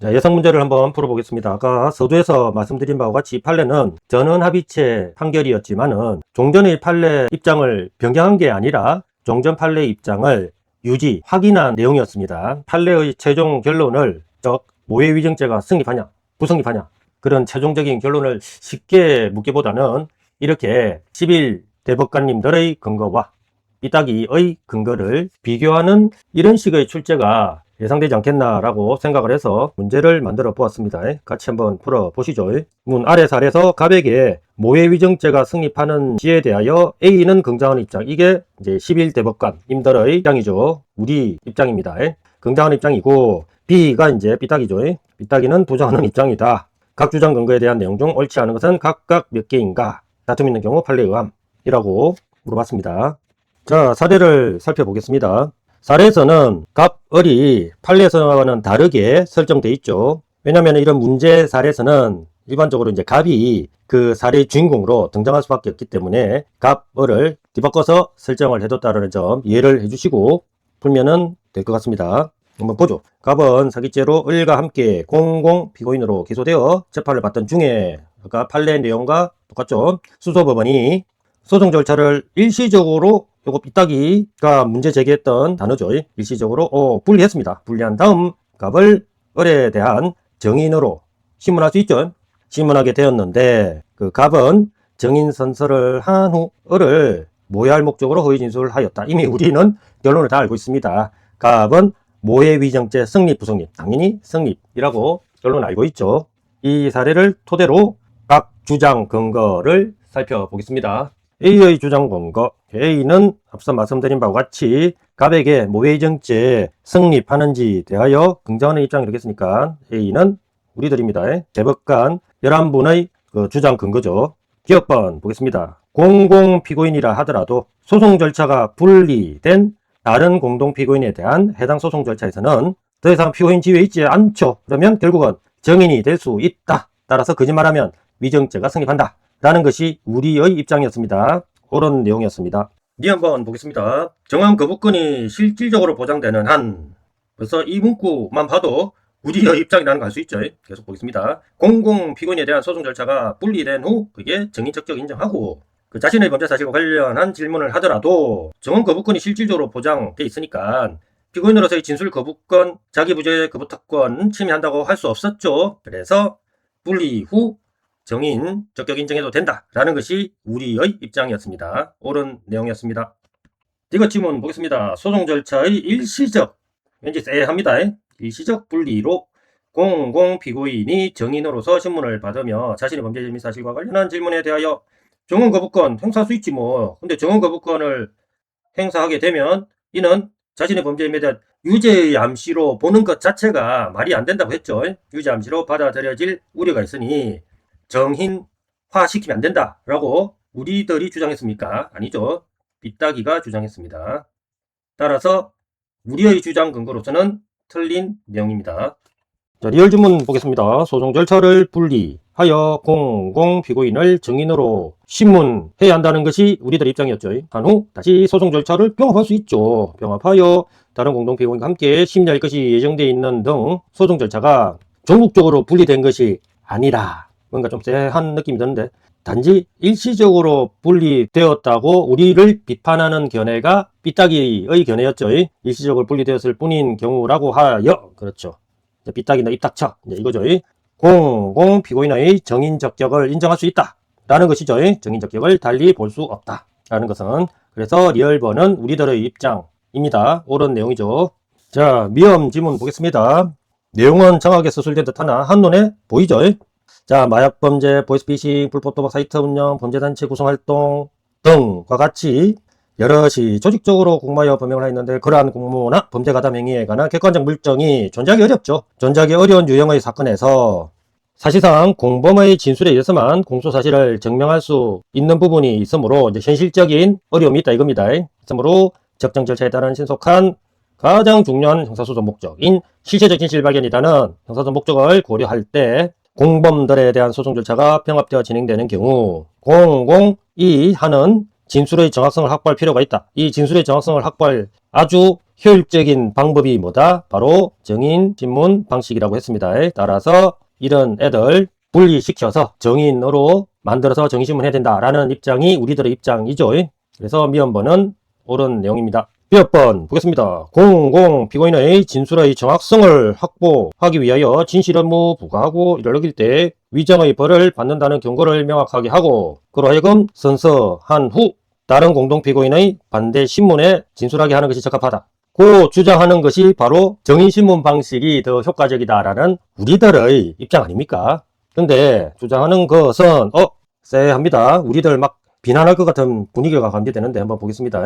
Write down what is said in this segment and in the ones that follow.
자, 예상 문제를 한번 풀어보겠습니다. 아까 서두에서 말씀드린 바와 같이 판례는 전원합의체 판결이었지만은 종전의 판례 입장을 변경한 게 아니라 종전 판례 입장을 유지, 확인한 내용이었습니다. 판례의 최종 결론을 즉 모해위정죄가 성립하냐, 부성립하냐 그런 최종적인 결론을 쉽게 묻기보다는 이렇게 11 대법관님들의 근거와 삐딱이의 근거를 비교하는 이런 식의 출제가 예상되지 않겠나라고 생각을 해서 문제를 만들어 보았습니다. 같이 한번 풀어보시죠. 문 아래 사례에서 갑에게 모해위정죄가 성립하는 시에 대하여 A는 긍정하는 입장, 이게 이제 11 대법관님들의 입장이죠. 우리 입장입니다. 긍정하는 입장이고 B가 이제 삐딱이죠. 삐딱이는 부정하는 입장이다. 각 주장 근거에 대한 내용 중 옳지 않은 것은 각각 몇 개인가? 다툼 있는 경우 판례 의함이라고 물어봤습니다. 자, 사례를 살펴보겠습니다. 사례에서는 갑, 을이 판례에서와는 다르게 설정되어 있죠. 왜냐하면 이런 문제 사례에서는 일반적으로 이제 갑이 그 사례의 주인공으로 등장할 수밖에 없기 때문에 갑, 을을 뒤바꿔서 설정을 해뒀다는 점 이해를 해주시고 풀면은 될 것 같습니다. 한번 보죠. 갑은 사기죄로 을과 함께 공공 피고인으로 기소되어 재판을 받던 중에 아까 판례 내용과 똑같죠. 수소법원이 소송 절차를 일시적으로 요거 삐딱이가 문제 제기했던 단어죠. 일시적으로 분리했습니다. 분리한 다음 갑을 을에 대한 정인으로 신문할 수 있죠. 신문하게 되었는데 그 갑은 정인 선서를 한 후 을을 모해할 목적으로 허위 진술을 하였다. 이미 우리는 결론을 다 알고 있습니다. 갑은 모해위정죄 성립 부성립, 당연히 성립이라고 결론을 알고 있죠. 이 사례를 토대로 각 주장 근거를 살펴보겠습니다. A의 주장 근거, A는 앞서 말씀드린 바와 같이 갑에게 모해위정죄 성립하는지 대하여 긍정하는 입장이 이렇게 했으니까 A는 우리들입니다. 대법관 11분의 그 주장 근거죠. 기억번 보겠습니다. 공공 피고인이라 하더라도 소송 절차가 분리된 다른 공동 피고인에 대한 해당 소송 절차에서는 더 이상 피고인 지위에 있지 않죠. 그러면 결국은 정인이 될 수 있다. 따라서 거짓말하면 위정죄가 성립한다. 라는 것이 우리의 입장이었습니다. 옳은 내용이었습니다. 네 한번 보겠습니다. 정황 거부권이 실질적으로 보장되는 한, 그래서 이 문구만 봐도 우리의 입장이라는 걸 알 수 있죠. 계속 보겠습니다. 공공 피고인에 대한 소송 절차가 분리된 후 그게 정인적격 인정하고 그 자신의 범죄 사실과 관련한 질문을 하더라도 정황 거부권이 실질적으로 보장돼 있으니까 피고인으로서의 진술 거부권, 자기 부재 거부 특권 침해한다고 할 수 없었죠. 그래서 분리 후 정인 적격 인정해도 된다라는 것이 우리의 입장이었습니다. 옳은 내용이었습니다. 이것 지문 보겠습니다. 소송 절차의 일시적, 왠지 쎄합니다. 일시적 분리로 공공 피고인이 정인으로서 신문을 받으며 자신의 범죄 혐의 사실과 관련한 질문에 대하여 정원 거부권 행사할 수 있지 뭐. 근데 정원 거부권을 행사하게 되면 이는 자신의 범죄 혐의에 대한 유죄의 암시로 보는 것 자체가 말이 안 된다고 했죠. 유죄 암시로 받아들여질 우려가 있으니 정인화시키면 안 된다라고 우리들이 주장했습니까? 아니죠. 삐딱이가 주장했습니다. 따라서 우리의 주장 근거로서는 틀린 내용입니다. 자, 리얼 주문 보겠습니다. 소송 절차를 분리하여 공공 피고인을 정인으로 신문해야 한다는 것이 우리들 입장이었죠. 한 후 다시 소송 절차를 병합할 수 있죠. 병합하여 다른 공동 피고인과 함께 심리할 것이 예정되어 있는 등 소송 절차가 전국적으로 분리된 것이 아니라 뭔가 좀 쎄한 느낌이 드는데 단지 일시적으로 분리되었다고 우리를 비판하는 견해가 삐딱이의 견해였죠. 일시적으로 분리되었을 뿐인 경우라고 하여 그렇죠. 삐딱이나 입 닥쳐 이거죠. 공공 피고인의 정인 적격을 인정할 수 있다 라는 것이죠. 정인 적격을 달리 볼 수 없다 라는 것은. 그래서 리얼번은 우리들의 입장입니다. 옳은 내용이죠. 자, 미엄 지문 보겠습니다. 내용은 정확하게 서술된 듯하나 한눈에 보이죠. 자, 마약범죄, 보이스피싱, 불법 도박 사이트 운영, 범죄단체 구성활동 등과 같이 여럿이 조직적으로 공모하여 범행을 하였는데 그러한 공모나 범죄 가담 행위에 관한 객관적 물증이 존재하기 어렵죠. 존재하기 어려운 유형의 사건에서 사실상 공범의 진술에 의해서만 공소사실을 증명할 수 있는 부분이 있으므로 이제 현실적인 어려움이 있다 이겁니다. 그러므로 적정 절차에 따른 신속한 가장 중요한 형사소송 목적인 실체적 진실 발견이라는 형사소송 목적을 고려할 때 공범들에 대한 소송 절차가 병합되어 진행되는 경우 공공이 하는 진술의 정확성을 확보할 필요가 있다. 이 진술의 정확성을 확보할 아주 효율적인 방법이 뭐다? 바로 정인 신문 방식이라고 했습니다. 따라서 이런 애들 분리시켜서 정인으로 만들어서 정인신문 해야 된다라는 입장이 우리들의 입장이죠. 그래서 미연번은 옳은 내용입니다. 몇 번 보겠습니다. 공공 피고인의 진술의 정확성을 확보하기 위하여 진실 업무 부과하고 이를 어길 때 위정의 벌을 받는다는 경고를 명확하게 하고 그로 하여금 선서한 후 다른 공동 피고인의 반대 신문에 진술하게 하는 것이 적합하다. 고 주장하는 것이 바로 정인신문 방식이 더 효과적이다라는 우리들의 입장 아닙니까? 근데 주장하는 것은 쎄합니다. 우리들 막 비난할 것 같은 분위기가 감지되는데 한번 보겠습니다.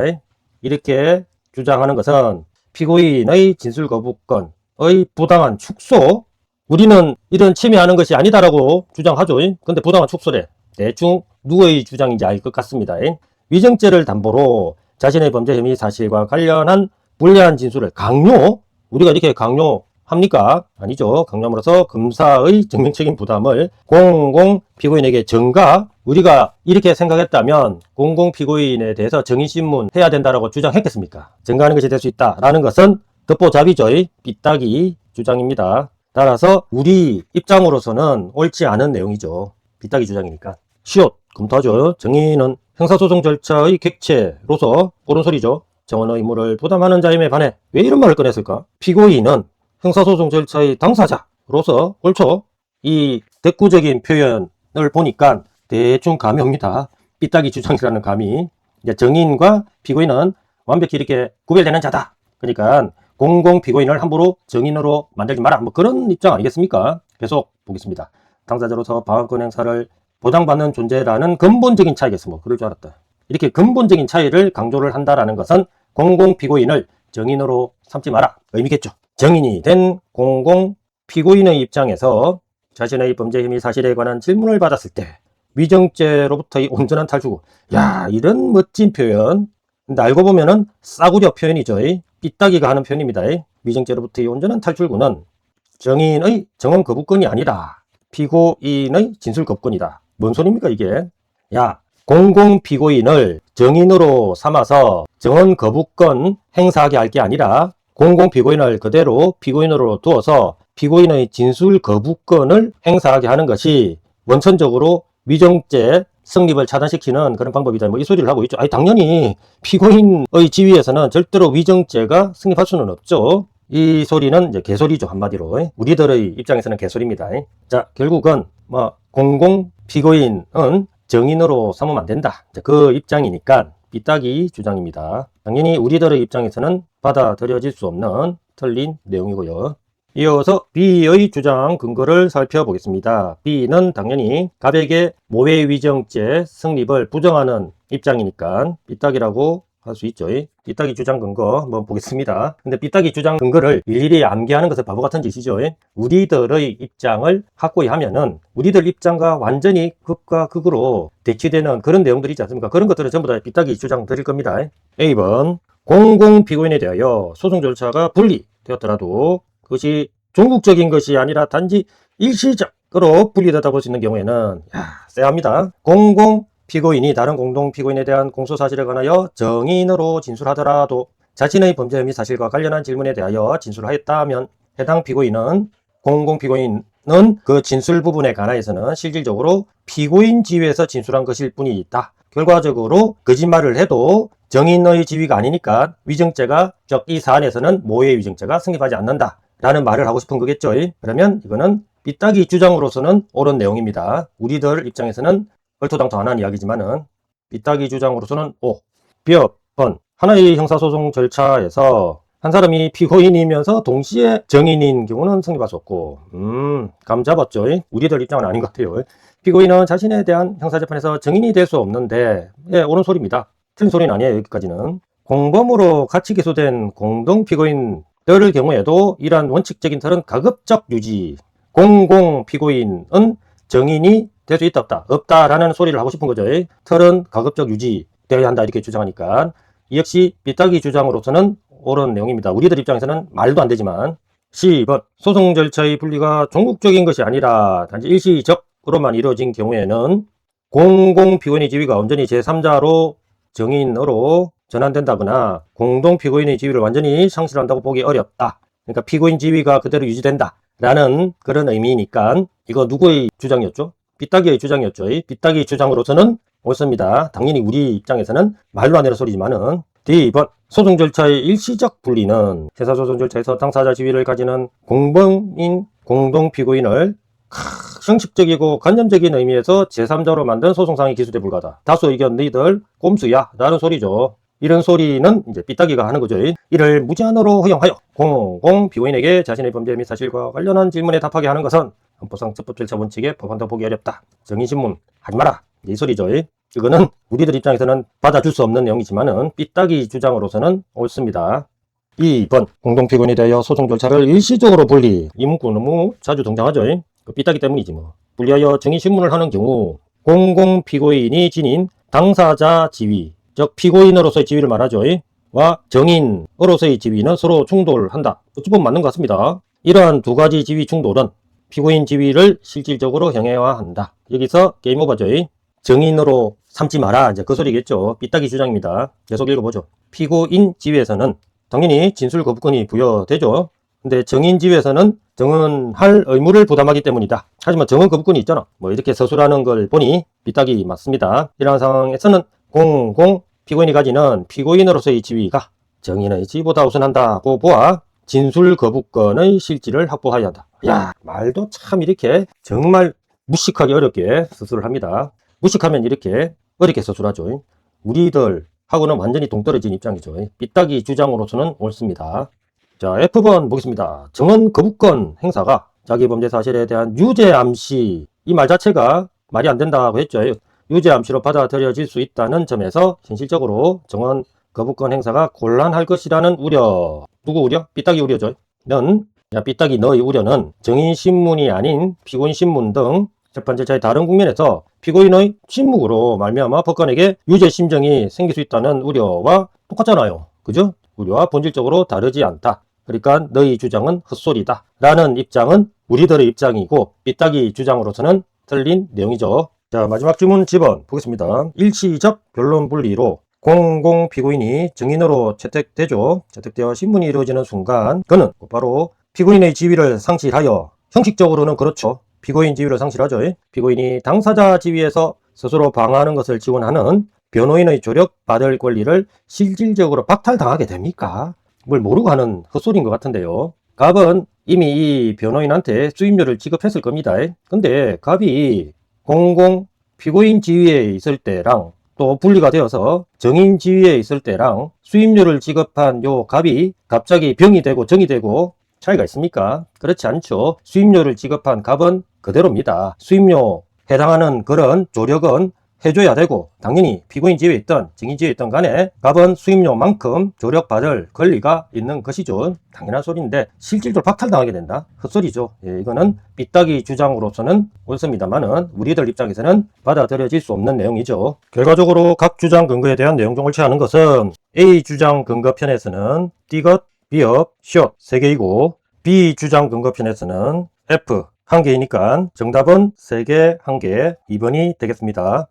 이렇게 주장하는 것은 피고인의 진술 거부권의 부당한 축소, 우리는 이런 침해하는 것이 아니다라고 주장하죠. 근데 부당한 축소래. 대충 누구의 주장인지 알 것 같습니다. 위정죄를 담보로 자신의 범죄 혐의 사실과 관련한 불리한 진술을 강요? 우리가 이렇게 강요합니까? 아니죠. 강요함으로써 검사의 증명책임 부담을 공공 피고인에게 전가, 우리가 이렇게 생각했다면 공공 피고인에 대해서 정인신문 해야 된다라고 주장했겠습니까? 전가하는 것이 될 수 있다라는 것은 듣보잡이죠의 삐딱이 주장입니다. 따라서 우리 입장으로서는 옳지 않은 내용이죠. 삐딱이 주장이니까. 시옷 검토하죠. 정인은 형사소송 절차의 객체로서 옳은 소리죠. 정언의 의무를 부담하는 자임에 반해 왜 이런 말을 꺼냈을까? 피고인은 형사소송 절차의 당사자로서 옳죠. 이 대꾸적인 표현을 보니까 대충 감이 옵니다. 삐딱이 주장이라는 감이. 이제 정인과 피고인은 완벽히 이렇게 구별되는 자다. 그러니까 공공 피고인을 함부로 정인으로 만들지 마라. 뭐 그런 입장 아니겠습니까? 계속 보겠습니다. 당사자로서 방어권 행사를 보장받는 존재라는 근본적인 차이겠어. 뭐 그럴 줄 알았다. 이렇게 근본적인 차이를 강조를 한다라는 것은 공공 피고인을 정인으로 삼지 마라 의미겠죠. 정인이 된 공공 피고인의 입장에서 자신의 범죄 혐의 사실에 관한 질문을 받았을 때 위정죄로부터의 온전한 탈출. 야, 이런 멋진 표현. 근데 알고 보면은 싸구려 표현이죠. 삐딱이가 하는 표현입니다. 위정죄로부터의 온전한 탈출구는 정인의 정언 거부권이 아니라 피고인의 진술 거부권이다. 뭔 소리입니까 이게? 야, 공공 피고인을 정인으로 삼아서 정언 거부권 행사하게 할 게 아니라 공공 피고인을 그대로 피고인으로 두어서 피고인의 진술 거부권을 행사하게 하는 것이 원천적으로 위정죄 성립을 차단시키는 그런 방법이다. 뭐 이 소리를 하고 있죠. 아니 당연히 피고인의 지위에서는 절대로 위정죄가 성립할 수는 없죠. 이 소리는 이제 개소리죠. 한마디로. 우리들의 입장에서는 개소리입니다. 자, 결국은 뭐 공공 피고인은 정인으로 삼으면 안 된다. 그 입장이니까 삐딱이 주장입니다. 당연히 우리들의 입장에서는 받아들여질 수 없는 틀린 내용이고요. 이어서 B의 주장 근거를 살펴보겠습니다. B는 당연히 갑에게 모해위정죄 성립을 부정하는 입장이니까 삐딱이라고 할 수 있죠. 삐딱이 주장 근거 한번 보겠습니다. 근데 삐딱이 주장 근거를 일일이 암기하는 것은 바보 같은 짓이죠. 우리들의 입장을 확고히 하면은 우리들 입장과 완전히 극과 극으로 대치되는 그런 내용들이 있지 않습니까? 그런 것들은 전부 다 삐딱이 주장 드릴 겁니다. A번 공공 피고인에 대하여 소송 절차가 분리되었더라도 그것이 종국적인 것이 아니라 단지 일시적으로 분리되다 볼 수 있는 경우에는 쎄합니다. 공공 피고인이 다른 공동 피고인에 대한 공소 사실에 관하여 정인으로 진술하더라도 자신의 범죄 혐의 사실과 관련한 질문에 대하여 진술하였다면 해당 피고인은 공공 피고인은 그 진술 부분에 관하여서는 실질적으로 피고인 지위에서 진술한 것일 뿐이다. 결과적으로 거짓말을 해도 정인의 지위가 아니니까 위정죄가 즉 이 사안에서는 모해 위정죄가 성립하지 않는다 라는 말을 하고 싶은 거겠죠. 그러면 이거는 삐딱이 주장으로서는 옳은 내용입니다. 우리들 입장에서는 얼토당토안한 이야기지만은 삐딱이 주장으로서는 몇 번 하나의 형사소송 절차에서 한 사람이 피고인이면서 동시에 정인인 경우는 성립할 수 없고 감 잡았죠. 우리들 입장은 아닌 것 같아요. 피고인은 자신에 대한 형사재판에서 정인이 될 수 없는데 옳은 소리입니다. 틀린 소리는 아니에요. 여기까지는. 공범으로 같이 기소된 공동 피고인들의 경우에도 이러한 원칙적인 틀은 가급적 유지. 공공 피고인은 정인이 될 수 있다 없다 없다라는 소리를 하고 싶은 거죠. 틀은 가급적 유지되어야 한다 이렇게 주장하니까 이 역시 삐딱이 주장으로서는 옳은 내용입니다. 우리들 입장에서는 말도 안 되지만. 10번 소송 절차의 분리가 종국적인 것이 아니라 단지 일시적으로만 이루어진 경우에는 공공 피고인의 지위가 온전히 제3자로 정인으로 전환된다거나 공동 피고인의 지위를 완전히 상실한다고 보기 어렵다. 그러니까 피고인 지위가 그대로 유지된다 라는 그런 의미니까 이거 누구의 주장이었죠? 삐딱이의 주장이었죠. 삐딱이 주장으로서는 옳습니다. 당연히 우리 입장에서는 말로 안 되는 소리지만은 D번 소송 절차의 일시적 분리는 형사소송 절차에서 당사자 지위를 가지는 공범인 공동 피고인을 형식적이고 관념적인 의미에서 제3자로 만든 소송상이 기수대 불가하다. 다수 의견 너희들 꼼수야 라는 소리죠. 이런 소리는 이제 삐딱이가 하는 거죠. 이를 무제한으로 허용하여 공공 피고인에게 자신의 범죄 및 사실과 관련한 질문에 답하게 하는 것은 헌법상 적법 절차 원칙에 법한다고 보기 어렵다. 정인신문 하지 마라. 이 소리죠. 이거는 우리들 입장에서는 받아줄 수 없는 내용이지만은 삐딱이 주장으로서는 옳습니다. 2번 공동피고인에 대하여 소송 절차를 일시적으로 분리. 이 문구 너무 자주 등장하죠. 그 삐딱이 때문이지 뭐. 분리하여 정인신문을 하는 경우 공공피고인이 지닌 당사자 지위, 즉 피고인으로서의 지위를 말하죠. 와 정인으로서의 지위는 서로 충돌한다. 어찌 보면 맞는 것 같습니다. 이러한 두 가지 지위 충돌은 피고인 지위를 실질적으로 형해화한다. 여기서 게임 오버죠. 정인으로 삼지 마라. 이제 그 소리겠죠. 삐딱이 주장입니다. 계속 읽어보죠. 피고인 지위에서는 당연히 진술 거부권이 부여되죠. 근데 정인 지위에서는 정언할 의무를 부담하기 때문이다. 하지만 정언 거부권이 있잖아. 뭐 이렇게 서술하는 걸 보니 삐딱이 맞습니다. 이러한 상황에서는 공공 피고인이 가지는 피고인으로서의 지위가 정인의 지위보다 우선한다고 보아 진술 거부권의 실질을 확보해야 한다. 야, 말도 참 이렇게 정말 무식하게 어렵게 서술을 합니다. 무식하면 이렇게 어렵게 서술하죠. 우리들하고는 완전히 동떨어진 입장이죠. 삐딱이 주장으로서는 옳습니다. 자, F번 보겠습니다. 정언 거부권 행사가 자기 범죄 사실에 대한 유죄 암시, 이 말 자체가 말이 안 된다고 했죠. 유죄 암시로 받아들여질 수 있다는 점에서 현실적으로 정언 거부권 행사가 곤란할 것이라는 우려. 누구 우려? 삐딱이 우려죠. 삐딱이 너의 우려는 정인신문이 아닌 피고인신문 등 재판절차의 다른 국면에서 피고인의 침묵으로 말미암아 법관에게 유죄 심정이 생길 수 있다는 우려와 똑같잖아요. 그죠? 우려와 본질적으로 다르지 않다. 그러니까 너희 주장은 헛소리다 라는 입장은 우리들의 입장이고 삐딱이 주장으로서는 틀린 내용이죠. 자, 마지막 질문 집원 보겠습니다. 일시적 변론 분리로 공공 피고인이 정인으로 채택되죠. 채택되어 신문이 이루어지는 순간 그는 곧바로 피고인의 지위를 상실하여, 형식적으로는 그렇죠. 피고인 지위를 상실하죠. 피고인이 당사자 지위에서 스스로 방어하는 것을 지원하는 변호인의 조력 받을 권리를 실질적으로 박탈당하게 됩니까? 뭘 모르고 하는 헛소리인 것 같은데요. 갑은 이미 이 변호인한테 수임료를 지급했을 겁니다. 근데 갑이 공공 피고인 지위에 있을 때랑 또 분리가 되어서 정인 지위에 있을 때랑 수임료를 지급한 요 갑이 갑자기 병이 되고 정이 되고 차이가 있습니까? 그렇지 않죠. 수임료를 지급한 갑은 그대로입니다. 수임료 해당하는 그런 조력은 해줘야 되고 당연히 피고인 지위에 있던 정인 지위에 있던 간에 갑은 수임료만큼 조력받을 권리가 있는 것이죠. 당연한 소리인데 실질적으로 박탈당하게 된다? 헛소리죠. 이거는 삐딱이 주장으로서는 옳습니다만은 우리들 입장에서는 받아들여질 수 없는 내용이죠. 결과적으로 각 주장 근거에 대한 내용 중 옳지 않은 것은 A 주장 근거 편에서는 D것, B업, 숏 3개이고 B 주장 근거 편에서는 F 1개이니까 정답은 3개, 1개, 2번이 되겠습니다.